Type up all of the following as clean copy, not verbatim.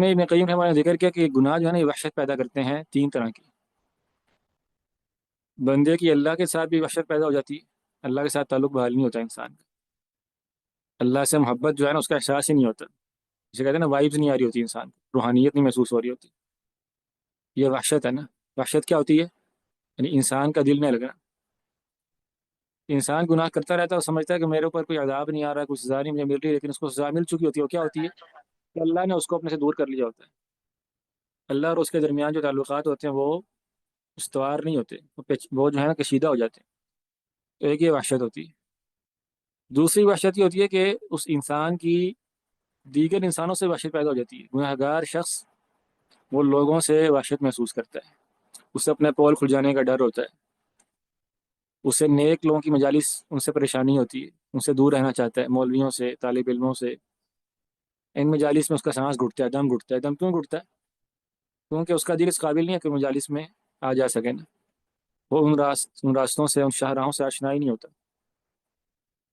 میں ابن قیم نے ذکر کیا کہ گناہ جو ہے نا یہ وحشت پیدا کرتے ہیں تین طرح کی. بندے کی اللہ کے ساتھ بھی وحشت پیدا ہو جاتی ہے، اللہ کے ساتھ تعلق بحال نہیں ہوتا انسان کا، اللہ سے محبت جو ہے نا اس کا احساس ہی نہیں ہوتا، جسے کہتے ہیں نا وائبز نہیں آ رہی ہوتی انسان کو، روحانیت نہیں محسوس ہو رہی ہوتی. یہ وحشت ہے نا. وحشت کیا ہوتی ہے؟ یعنی انسان کا دل نہیں لگنا. انسان گناہ کرتا رہتا ہے اور سمجھتا ہے کہ میرے اوپر کوئی عذاب نہیں آ رہا، کوئی سزا نہیں مجھے مل رہی، لیکن اس کو سزا مل چکی ہوتی ہے. وہ کیا ہوتی ہے کہ اللہ نے اس کو اپنے سے دور کر لیا ہوتا ہے. اللہ اور اس کے درمیان جو تعلقات ہوتے ہیں وہ استوار نہیں ہوتے، وہ جو ہے نا کشیدہ ہو جاتے ہیں. تو ایک یہ وحشت ہوتی ہے. دوسری وحشت یہ ہوتی ہے کہ اس انسان کی دیگر انسانوں سے وحشت پیدا ہو جاتی ہے. گناہ گار شخص وہ لوگوں سے وحشت محسوس کرتا ہے، اسے اپنے پول کھل جانے کا ڈر ہوتا ہے، اسے نیک لوگوں کی مجالس ان سے پریشانی ہوتی ہے، ان سے دور رہنا چاہتا ہے، مولویوں سے، طالب علموں سے. ان مجالس میں اس کا سانس گھٹتا ہے، دم گھٹتا ہے. دم کیوں گھٹتا ہے؟ کیونکہ اس کا دل اس قابل نہیں ہے کہ مجالس میں آ جا سکے نا. وہ ان راستوں سے، ان شاہراہوں سے آشنا ہی نہیں ہوتا.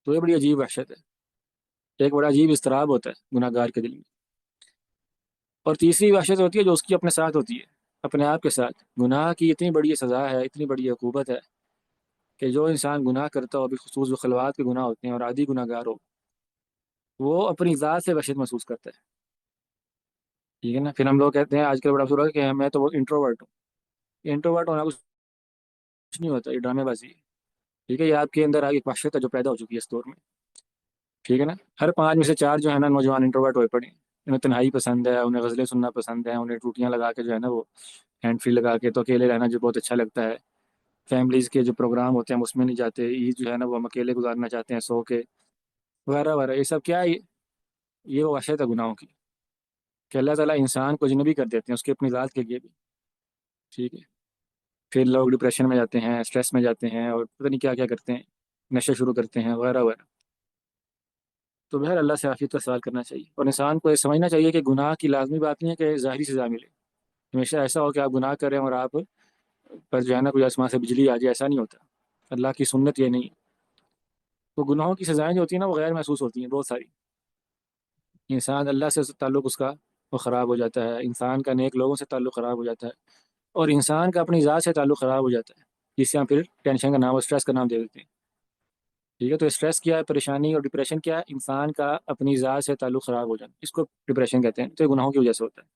تو یہ بڑی عجیب وحشت ہے، ایک بڑا عجیب اضطراب ہوتا ہے گناہ گار کے دل میں. اور تیسری وحشت ہوتی ہے جو اس کی اپنے ساتھ ہوتی ہے، اپنے آپ کے ساتھ. گناہ کی اتنی بڑی سزا ہے، اتنی بڑی عقوبت ہے کہ جو انسان گناہ کرتا ہو، بالخصوص جو خلوات کے گناہ ہوتے ہیں اور عادی گناہ گار ہو، وہ اپنی ذات سے وحشت محسوس کرتا ہے. ٹھیک ہے نا. پھر ہم لوگ کہتے ہیں آج کل بڑا افسوس ہے کہ میں تو وہ انٹروورٹ ہوں. انٹروورٹ ہونا کچھ نہیں ہوتا، یہ ڈرامے بازی ہے. ٹھیک ہے. یہ آپ کے اندر ایک وحشت ہے جو پیدا ہو چکی ہے اس دور میں. ٹھیک ہے نا. ہر 5 میں سے 4 جو ہے نا نوجوان انٹروورٹ ہوئے پڑے ہیں. انہیں تنہائی پسند ہے، انہیں غزلیں سننا پسند ہے، انہیں ٹوٹیاں لگا کے جو ہے نا وہ ہینڈ فری لگا کے تو اکیلے رہنا جو بہت اچھا لگتا ہے. فیملیز کے جو پروگرام ہوتے ہیں ہم اس میں نہیں جاتے. عید جو ہے نا وہ ہم اکیلے گزارنا چاہتے ہیں سو کے، وغیرہ وغیرہ. یہ سب کیا ہے؟ یہ وہ وحشت ہے گناہوں کی کہ اللہ تعالیٰ انسان کو اجنبی کر دیتے ہیں اس کی اپنی ذات کے لیے بھی. ٹھیک ہے. پھر لوگ ڈپریشن میں جاتے ہیں، اسٹریس میں جاتے ہیں، اور پتہ نہیں کیا کیا کرتے ہیں، نشے شروع کرتے ہیں، وغیرہ وغیرہ. تو بہر اللہ سے عافیت کا سوال کرنا چاہیے، اور انسان کو یہ سمجھنا چاہیے کہ گناہ کی لازمی بات نہیں ہے کہ ظاہری سزا ملے. ہمیشہ ایسا ہو کہ آپ گناہ کریں اور آپ پر جو ہے نا کوئی آسمان سے بجلی آ جائے، ایسا نہیں ہوتا. اللہ کی سنت یہ نہیں. تو گناہوں کی سزائیں جو ہوتی ہیں نا وہ غیر محسوس ہوتی ہیں بہت ساری. انسان اللہ سے تعلق اس کا وہ خراب ہو جاتا ہے، انسان کا نیک لوگوں سے تعلق خراب ہو جاتا ہے، اور انسان کا اپنی ذات سے تعلق خراب ہو جاتا ہے، جس سے ہم پھر ٹینشن کا نام اور اسٹریس کا نام دے دیتے ہیں. ٹھیک ہے. تو اسٹریس کیا ہے؟ پریشانی اور ڈپریشن کیا ہے؟ انسان کا اپنی ذات سے تعلق خراب ہو جانا، اس کو ڈپریشن کہتے ہیں. تو یہ گناہوں کی وجہ سے ہوتا ہے.